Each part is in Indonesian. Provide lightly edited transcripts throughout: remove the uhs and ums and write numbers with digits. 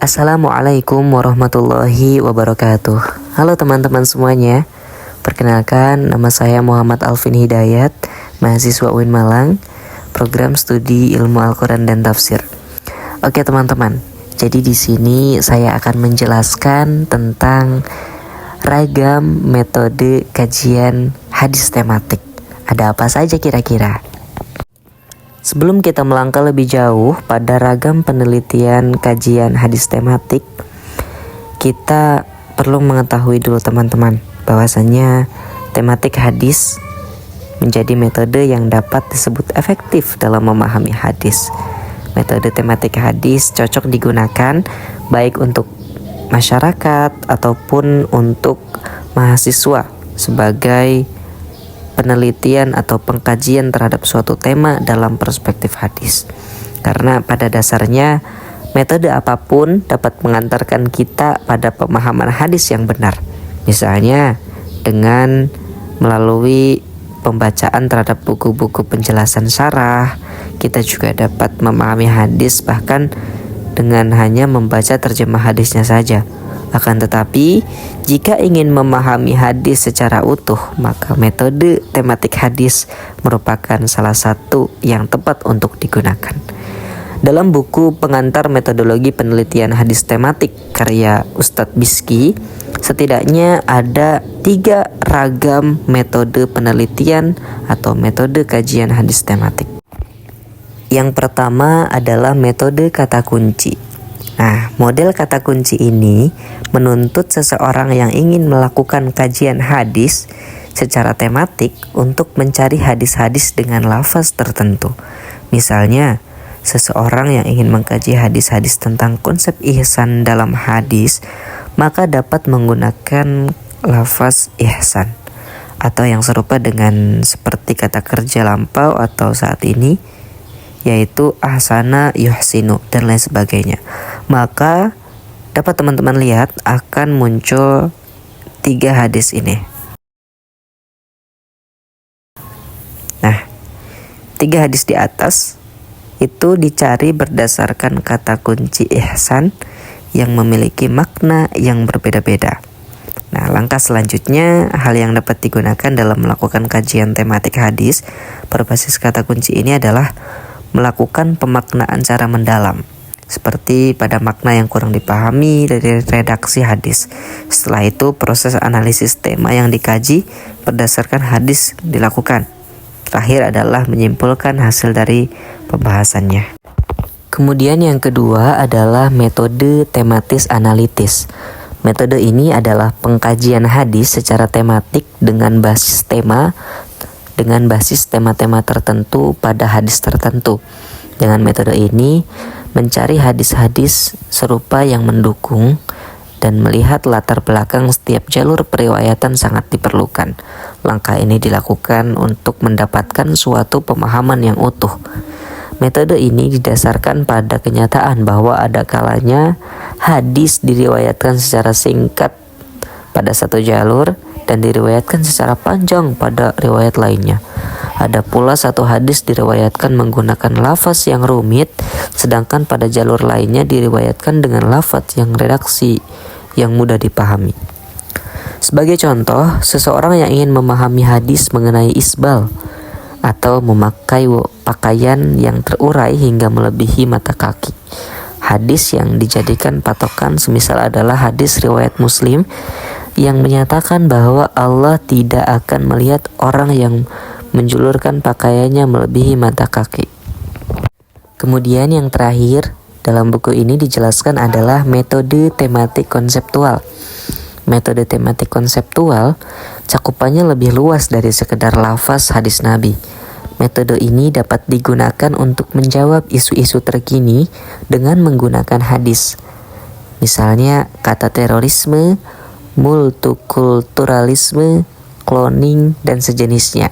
Assalamualaikum warahmatullahi wabarakatuh. Halo teman-teman semuanya. Perkenalkan, nama saya Muhammad Alvin Hidayat, mahasiswa UIN Malang, program studi Ilmu Al-Quran dan Tafsir. Oke teman-teman, jadi di sini saya akan menjelaskan tentang ragam metode kajian hadis tematik. Ada apa saja kira-kira? Sebelum kita melangkah lebih jauh pada ragam penelitian kajian hadis tematik, kita perlu mengetahui dulu teman-teman bahwasanya tematik hadis menjadi metode yang dapat disebut efektif dalam memahami hadis. Metode tematik hadis cocok digunakan baik untuk masyarakat ataupun untuk mahasiswa sebagai penelitian atau pengkajian terhadap suatu tema dalam perspektif hadis. Karena pada dasarnya metode apapun dapat mengantarkan kita pada pemahaman hadis yang benar. Misalnya dengan melalui pembacaan terhadap buku-buku penjelasan syarah, kita juga dapat memahami hadis bahkan dengan hanya membaca terjemah hadisnya saja. Akan tetapi, jika ingin memahami hadis secara utuh, maka metode tematik hadis merupakan salah satu yang tepat untuk digunakan. Dalam buku Pengantar Metodologi Penelitian Hadis Tematik karya Ustadz Biski, setidaknya ada 3 ragam metode penelitian atau metode kajian hadis tematik. Yang pertama adalah metode kata kunci. Nah, model kata kunci ini menuntut seseorang yang ingin melakukan kajian hadis secara tematik untuk mencari hadis-hadis dengan lafaz tertentu. Misalnya, seseorang yang ingin mengkaji hadis-hadis tentang konsep ihsan dalam hadis, maka dapat menggunakan lafaz ihsan atau yang serupa dengan seperti kata kerja lampau atau saat ini, yaitu ahsana yuhsinu dan lain sebagainya. Maka dapat teman-teman lihat akan muncul 3 hadis ini. Nah, 3 hadis di atas itu dicari berdasarkan kata kunci ihsan yang memiliki makna yang berbeda-beda. Nah, langkah selanjutnya, hal yang dapat digunakan dalam melakukan kajian tematik hadis berbasis kata kunci ini adalah melakukan pemaknaan secara mendalam, seperti pada makna yang kurang dipahami dari redaksi hadis. Setelah itu, proses analisis tema yang dikaji berdasarkan hadis dilakukan. Terakhir adalah menyimpulkan hasil dari pembahasannya. Kemudian yang kedua adalah metode tematis analitis. Metode ini adalah pengkajian hadis secara tematik dengan basis tema-tema tertentu pada hadis tertentu. Dengan metode ini, mencari hadis-hadis serupa yang mendukung dan melihat latar belakang setiap jalur periwayatan sangat diperlukan. Langkah ini dilakukan untuk mendapatkan suatu pemahaman yang utuh. Metode ini didasarkan pada kenyataan bahwa ada kalanya hadis diriwayatkan secara singkat pada satu jalur dan diriwayatkan secara panjang pada riwayat lainnya. Ada pula satu hadis diriwayatkan menggunakan lafaz yang rumit, sedangkan pada jalur lainnya diriwayatkan dengan lafaz yang redaksi yang mudah dipahami. Sebagai contoh, seseorang yang ingin memahami hadis mengenai isbal atau memakai pakaian yang terurai hingga melebihi mata kaki. Hadis yang dijadikan patokan semisal adalah hadis riwayat Muslim yang menyatakan bahwa Allah tidak akan melihat orang yang menjulurkan pakaiannya melebihi mata kaki. Kemudian yang terakhir dalam buku ini dijelaskan adalah metode tematik konseptual. Metode tematik konseptual cakupannya lebih luas dari sekedar lafaz hadis Nabi. Metode ini dapat digunakan untuk menjawab isu-isu terkini dengan menggunakan hadis. Misalnya kata terorisme, multikulturalisme, cloning, dan sejenisnya.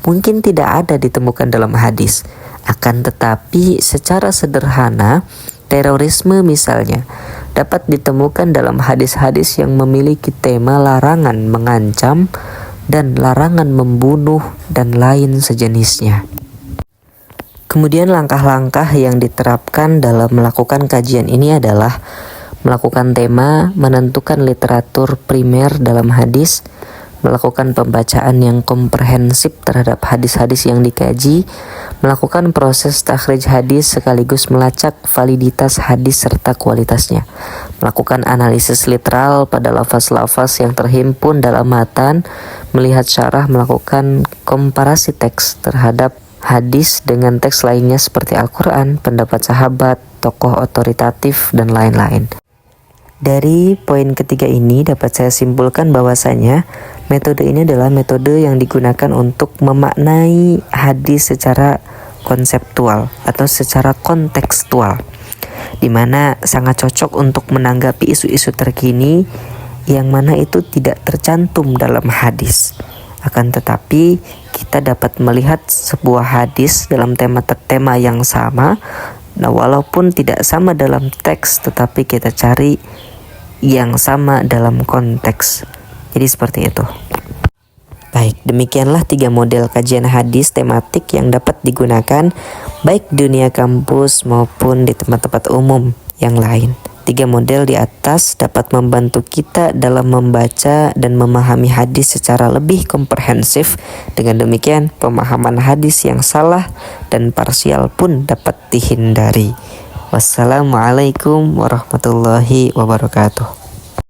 Mungkin tidak ada ditemukan dalam hadis. Akan tetapi secara sederhana, terorisme misalnya dapat ditemukan dalam hadis-hadis yang memiliki tema larangan mengancam dan larangan membunuh dan lain sejenisnya. Kemudian langkah-langkah yang diterapkan dalam melakukan kajian ini adalah melakukan tema, menentukan literatur primer dalam hadis, melakukan pembacaan yang komprehensif terhadap hadis-hadis yang dikaji, melakukan proses takhrij hadis sekaligus melacak validitas hadis serta kualitasnya, melakukan analisis literal pada lafaz-lafaz yang terhimpun dalam matan, melihat syarah, melakukan komparasi teks terhadap hadis dengan teks lainnya seperti Al-Quran, pendapat sahabat, tokoh otoritatif, dan lain-lain. Dari poin ketiga ini dapat saya simpulkan bahwasanya metode ini adalah metode yang digunakan untuk memaknai hadis secara konseptual atau secara kontekstual, di mana sangat cocok untuk menanggapi isu-isu terkini yang mana itu tidak tercantum dalam hadis. Akan tetapi kita dapat melihat sebuah hadis dalam tema yang sama. Nah, walaupun tidak sama dalam teks, tetapi kita cari yang sama dalam konteks. Jadi seperti itu. Baik, demikianlah 3 model kajian hadis tematik yang dapat digunakan baik di dunia kampus maupun di tempat-tempat umum yang lain. 3 model di atas dapat membantu kita dalam membaca dan memahami hadis secara lebih komprehensif. Dengan demikian, pemahaman hadis yang salah dan parsial pun dapat dihindari. Wassalamualaikum warahmatullahi wabarakatuh.